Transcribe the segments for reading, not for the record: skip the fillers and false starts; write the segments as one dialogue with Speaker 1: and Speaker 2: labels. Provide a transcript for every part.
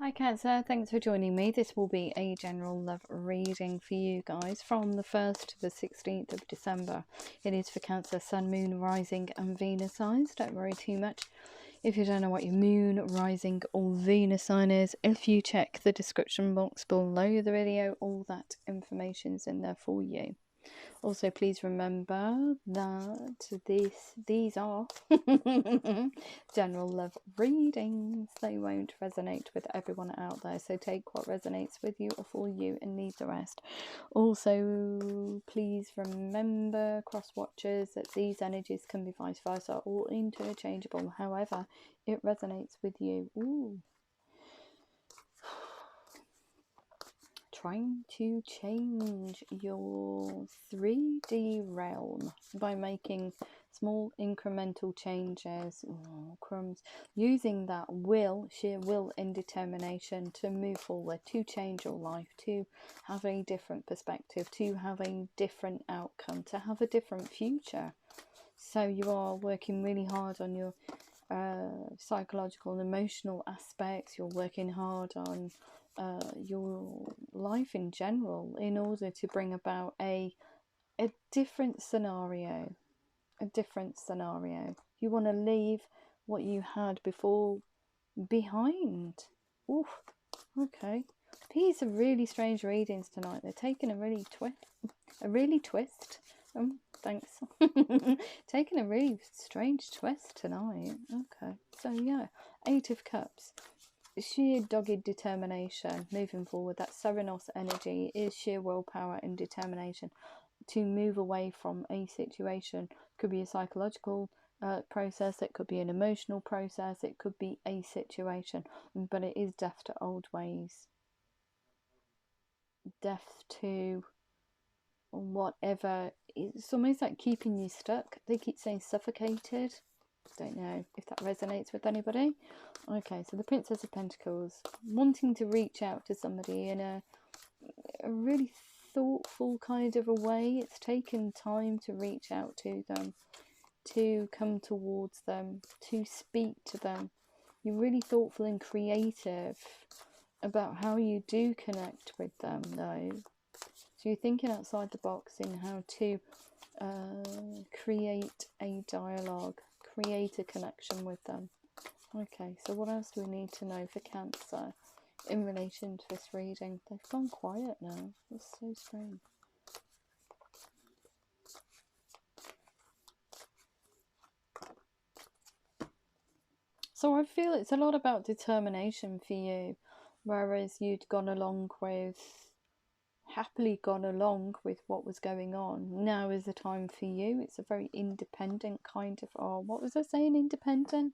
Speaker 1: Hi Cancer, thanks for joining me. This will be a general love reading for you guys from the 1st to the 16th of December. It is for Cancer, Sun, Moon, Rising and Venus signs. Don't worry too much if you don't know what your Moon, Rising or Venus sign is. If you check the description box below the video, all that information's in there for you. Also, please remember that these are general love readings. They won't resonate with everyone out there, so take what resonates with you or for you and leave the rest. Also, please remember, cross watchers, that these energies can be vice versa or interchangeable, however it resonates with you. Ooh. Trying to change your 3D realm by making small incremental changes. Oh, crumbs. Using that sheer will and determination to move forward, to change your life, to have a different perspective, to have a different outcome, to have a different future. So you are working really hard on your psychological and emotional aspects. You're working hard on your life in general in order to bring about a different scenario. You want to leave what you had before behind. Oof. Okay, these are really strange readings tonight. They're taking a really twist. Thanks. Taking a really strange twist tonight. Okay, so yeah, 8 of Cups. Sheer dogged determination moving forward. That Serenos energy is sheer willpower and determination to move away from a situation. Could be a psychological process, it could be an emotional process, it could be a situation, but it is death to old ways, death to whatever. It's almost like keeping you stuck. They keep saying suffocated. Don't know if that resonates with anybody. Okay, so the Princess of Pentacles, wanting to reach out to somebody in a really thoughtful kind of a way. It's taken time to reach out to them, to come towards them, to speak to them. You're really thoughtful and creative about how you do connect with them, though. So you're thinking outside the box in how to create a dialogue, create a connection with them. Okay, so what else do we need to know for Cancer in relation to this reading? They've gone quiet now. That's so strange. So I feel it's a lot about determination for you, whereas you'd happily gone along with what was going on. Now is the time for you. It's a very independent kind of, what was I saying, independent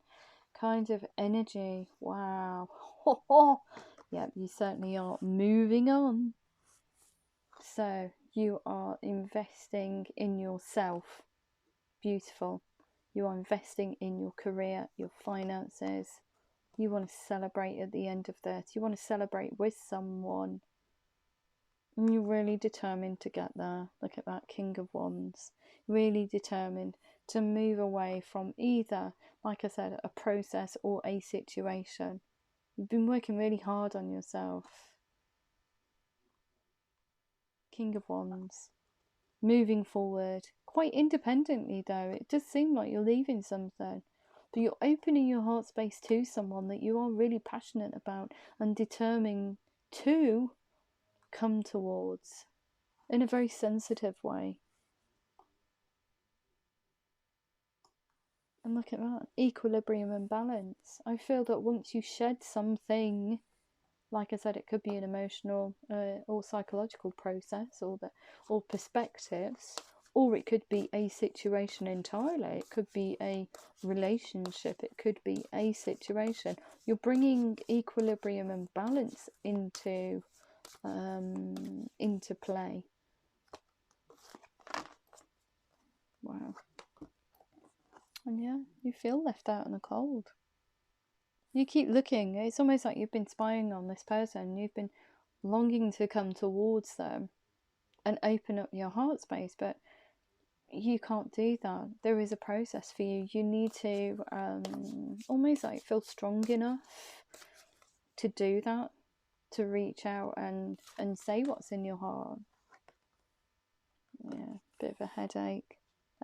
Speaker 1: kind of energy. Wow. Yep, you certainly are moving on. So you are investing in yourself. Beautiful. You are investing in your career, your finances. You want to celebrate at the end of this. You want to celebrate with someone. And you're really determined to get there. Look at that King of Wands. Really determined to move away from either, like I said, a process or a situation. You've been working really hard on yourself. King of Wands. Moving forward. Quite independently though. It does seem like you're leaving something. But you're opening your heart space to someone that you are really passionate about and determined to come towards in a very sensitive way. And look at that, equilibrium and balance. I feel that once you shed something, like I said, it could be an emotional or psychological process, or perspectives, or it could be a situation entirely. It could be a relationship, it could be a situation. You're bringing equilibrium and balance into play. Wow. And yeah, you feel left out in the cold. You keep looking. It's almost like you've been spying on this person. You've been longing to come towards them and open up your heart space, but you can't do that. There is a process for you. You need to almost like feel strong enough to do that, to reach out and say what's in your heart. Yeah, bit of a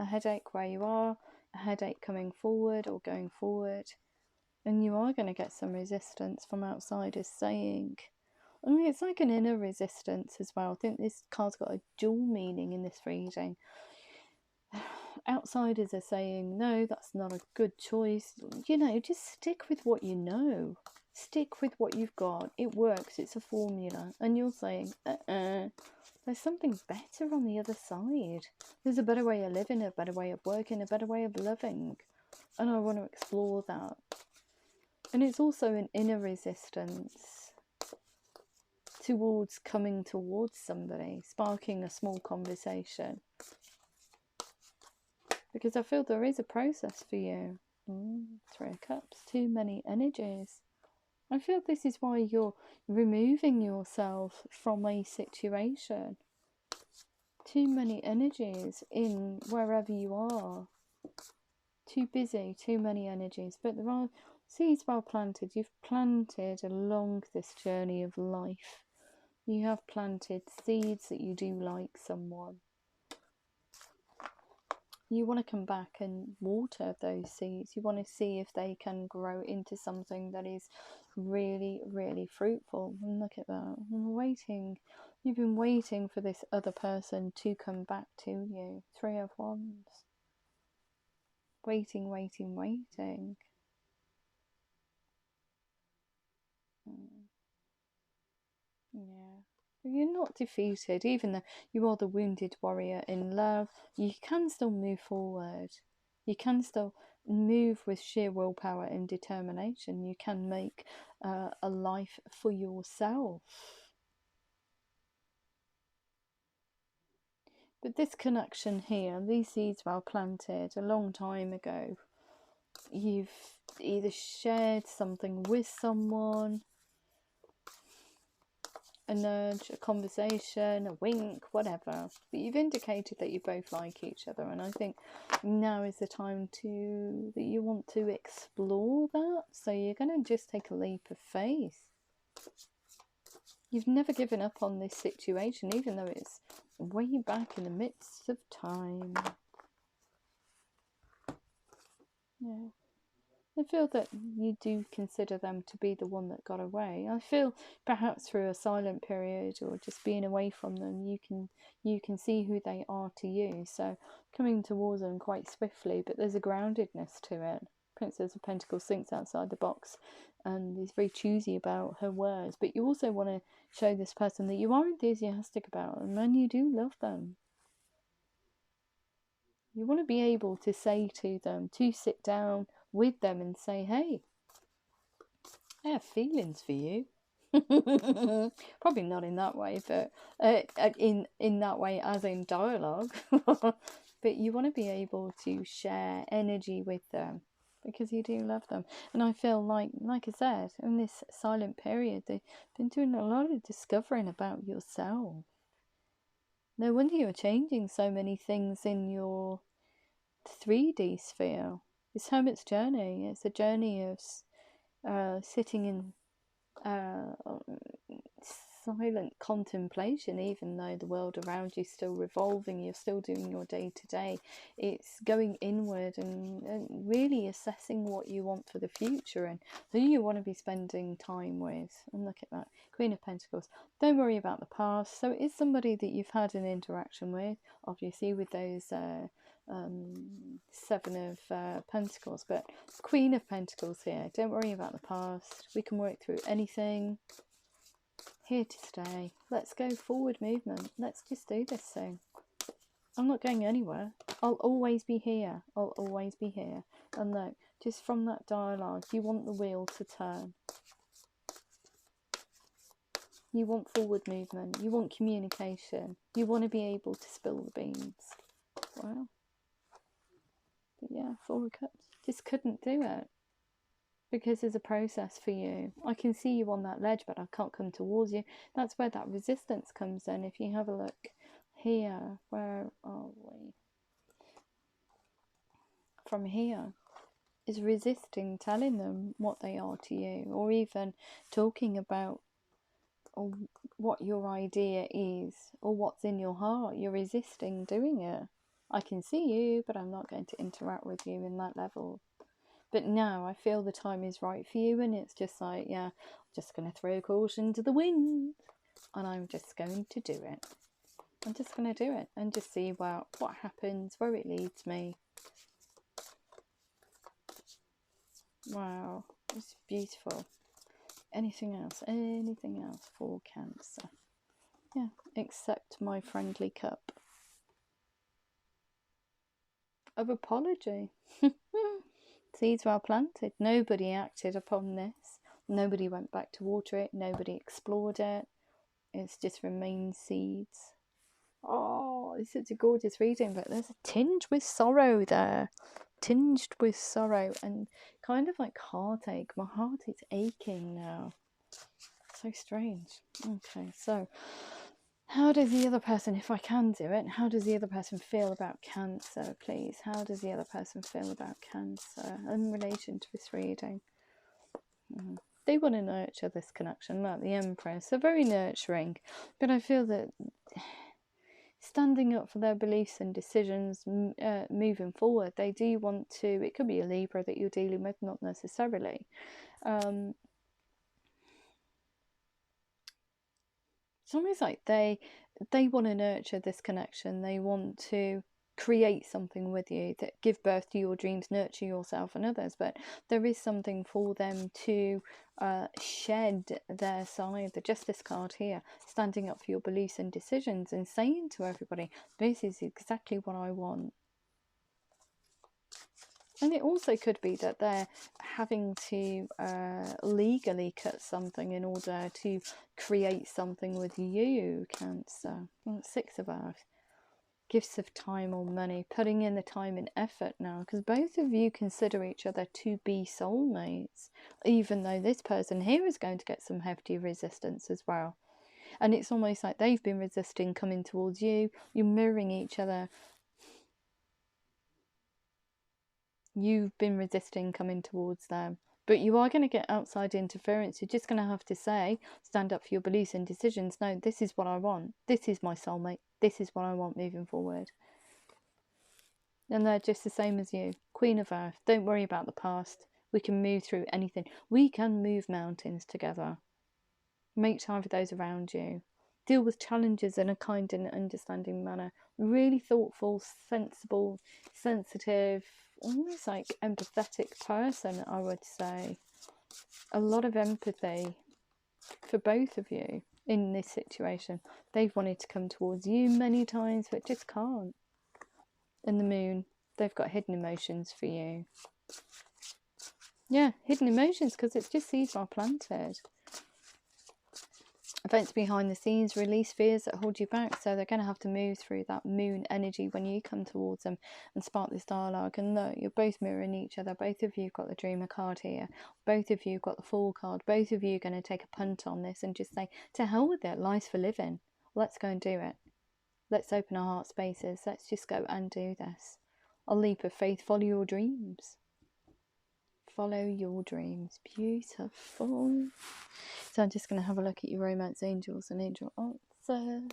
Speaker 1: headache where you are, a headache coming forward or going forward, and you are going to get some resistance from outsiders saying, I mean, it's like an inner resistance as well. I think this card's got a dual meaning in this reading. Outsiders are saying, no, that's not a good choice. You know, just stick with what you know. Stick with what you've got. It works. It's a formula. And you're saying, there's something better on the other side. There's a better way of living, a better way of working, a better way of loving. And I want to explore that. And it's also an inner resistance towards coming towards somebody, sparking a small conversation. Because I feel there is a process for you. Three of Cups, too many energies. I feel this is why you're removing yourself from a situation. Too many energies in wherever you are. Too busy, too many energies. But there are seeds well planted. You've planted along this journey of life. You have planted seeds that you do like someone. You want to come back and water those seeds. You want to see if they can grow into something that is really, really fruitful. And look at that. I'm waiting. You've been waiting for this other person to come back to you. Three of Wands. Waiting, waiting, waiting. Yeah. You're not defeated, even though you are the wounded warrior in love. You can still move forward. You can still move with sheer willpower and determination. You can make a life for yourself. But this connection here, these seeds were planted a long time ago. You've either shared something with someone, a nudge, a conversation, a wink, whatever. But you've indicated that you both like each other, and I think now is the time that you want to explore that. So you're going to just take a leap of faith. You've never given up on this situation, even though it's way back in the midst of time. Yeah. I feel that you do consider them to be the one that got away. I feel perhaps through a silent period or just being away from them, you can see who they are to you. So coming towards them quite swiftly, but there's a groundedness to it. Princess of Pentacles thinks outside the box and is very choosy about her words. But you also want to show this person that you are enthusiastic about them and you do love them. You want to be able to say to them, to sit down with them and say, hey, I have feelings for you. Probably not in that way, but in that way as in dialogue. But you want to be able to share energy with them because you do love them. And I feel like I said, in this silent period, they've been doing a lot of discovering about yourself. No wonder you're changing so many things in your 3D sphere. It's Hermit's journey. It's a journey of sitting in silent contemplation, even though the world around you is still revolving, you're still doing your day-to-day. It's going inward and really assessing what you want for the future and who you want to be spending time with. And look at that, Queen of Pentacles. Don't worry about the past. So it's somebody that you've had an interaction with, obviously, with those Seven of Pentacles, but Queen of Pentacles here. Don't worry about the past. We can work through anything. Here to stay. Let's go forward movement. Let's just do this thing. I'm not going anywhere. I'll always be here. I'll always be here. And look, just from that dialogue, you want the wheel to turn. You want forward movement. You want communication. You want to be able to spill the beans. Wow. But yeah, Four of Cups. Just couldn't do it. Because there's a process for you. I can see you on that ledge, but I can't come towards you. That's where that resistance comes in. If you have a look here, where are we? From here, is resisting telling them what they are to you, or even talking about or what your idea is or what's in your heart. You're resisting doing it. I can see you, but I'm not going to interact with you in that level. But now I feel the time is right for you, and it's just like, yeah, I'm just going to throw caution to the wind, and I'm just going to do it. I'm just going to do it and just see, well, what happens, where it leads me. Wow, it's beautiful. Anything else? Anything else for Cancer? Yeah, accept my friendly cup of apology. Seeds well planted. Nobody acted upon this. Nobody went back to water it. Nobody explored it. It's just remained seeds. Oh, it's such a gorgeous reading, but there's a tinge with sorrow there. Tinged with sorrow and kind of like heartache. My heart is aching now. So strange. Okay, so how does the other person, if I can do it, how does the other person feel about Cancer, please? How does the other person feel about Cancer in relation to this reading? They want to nurture this connection, like the Empress. They're very nurturing, but I feel that standing up for their beliefs and decisions moving forward, they do want to, it could be a Libra that you're dealing with, not necessarily. It's almost like they want to nurture this connection. They want to create something with you, that give birth to your dreams, nurture yourself and others, but there is something for them to shed their side. The Justice card here, standing up for your beliefs and decisions and saying to everybody, this is exactly what I want. And it also could be that they're having to legally cut something in order to create something with you, Cancer. Well, 6 of Earth. Gifts of time or money. Putting in the time and effort now. Because both of you consider each other to be soulmates. Even though this person here is going to get some hefty resistance as well. And it's almost like they've been resisting coming towards you. You're mirroring each other. You've been resisting coming towards them, but you are going to get outside interference. You're just going to have to say, stand up for your beliefs and decisions. No, this is what I want. This is my soulmate. This is what I want moving forward. And they're just the same as you. Queen of Earth. Don't worry about the past. We can move through anything. We can move mountains together. Make time for those around you. Deal with challenges in a kind and understanding manner. Really thoughtful, sensible, sensitive, almost like empathetic person, I would say. A lot of empathy for both of you in this situation. They've wanted to come towards you many times, but just can't. And the Moon, they've got hidden emotions for you. Yeah, hidden emotions, because it's just seeds are planted. Events behind the scenes, release fears that hold you back, so they're going to have to move through that Moon energy when you come towards them and spark this dialogue. And look, you're both mirroring each other. Both of you got the Dreamer card here. Both of you got the Fool card. Both of you are going to take a punt on this and just say, to hell with it, life's for living. Let's go and do it. Let's open our heart spaces. Let's just go and do this. A leap of faith, follow your dreams. Follow your dreams. Beautiful. So I'm just going to have a look at your romance angels and angel answers.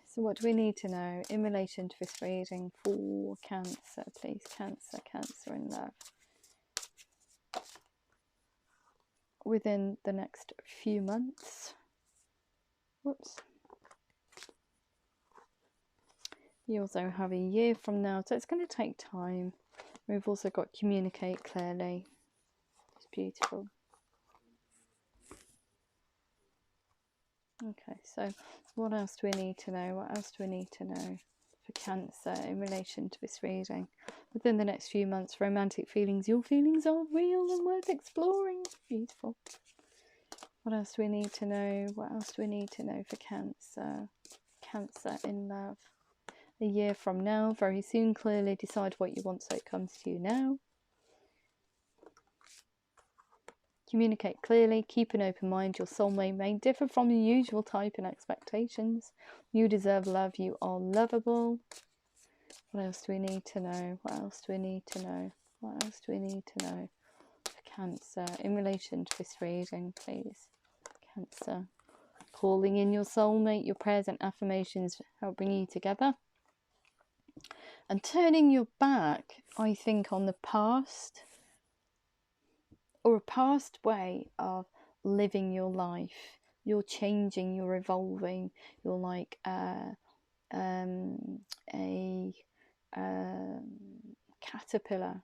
Speaker 1: So what do we need to know in relation to this reading for Cancer, please? Cancer, Cancer in love. Within the next few months. Whoops. You also have a year from now, so it's going to take time. We've also got communicate clearly. It's beautiful. Okay, so what else do we need to know? What else do we need to know for Cancer in relation to this reading? Within the next few months, romantic feelings. Your feelings are real and worth exploring. Beautiful. What else do we need to know? What else do we need to know for Cancer? Cancer in love. A year from now, very soon, clearly decide what you want so it comes to you now. Communicate clearly, keep an open mind. Your soulmate may differ from your usual type and expectations. You deserve love, you are lovable. What else do we need to know? What else do we need to know? What else do we need to know for Cancer in relation to this reading, please? Cancer. Calling in your soulmate, your prayers and affirmations help bring you together. And turning your back, I think, on the past, or a past way of living your life. You're changing, you're evolving, you're like a caterpillar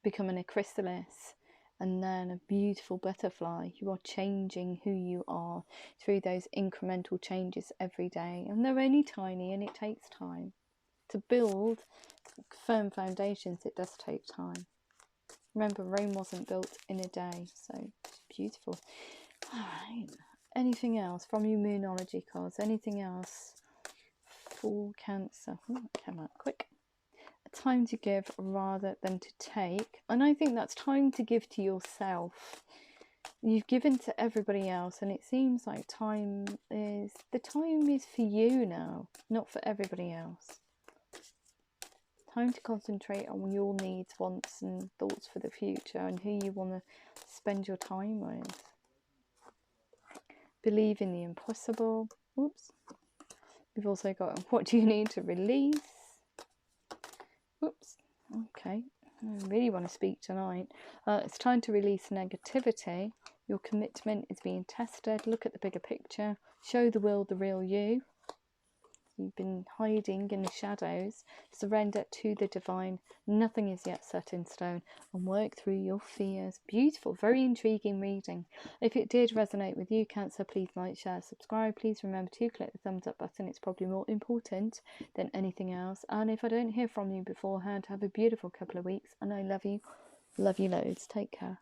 Speaker 1: becoming a chrysalis, and then a beautiful butterfly. You are changing who you are through those incremental changes every day, and they're only tiny, and it takes time to build firm foundations. It does take time. Remember, Rome wasn't built in a day, so it's beautiful. All right, anything else from your Moonology cards? Anything else for Cancer? Oh, that came out quick. Time to give rather than to take, and I think that's time to give to yourself. You've given to everybody else, and it seems like the time is for you now, not for everybody else. Time to concentrate on your needs, wants and thoughts for the future, and who you want to spend your time with. Believe in the impossible. Oops. We've also got, what do you need to release? Oops. Okay. I really want to speak tonight. It's time to release negativity. Your commitment is being tested. Look at the bigger picture. Show the world the real you. You've been hiding in the shadows. Surrender to the divine. Nothing is yet set in stone. And work through your fears. Beautiful. Very intriguing reading. If it did resonate with you, Cancer, please like, share, subscribe. Please remember to click the thumbs up button. It's probably more important than anything else. And if I don't hear from you beforehand, have a beautiful couple of weeks. And I love you. Love you loads. Take care.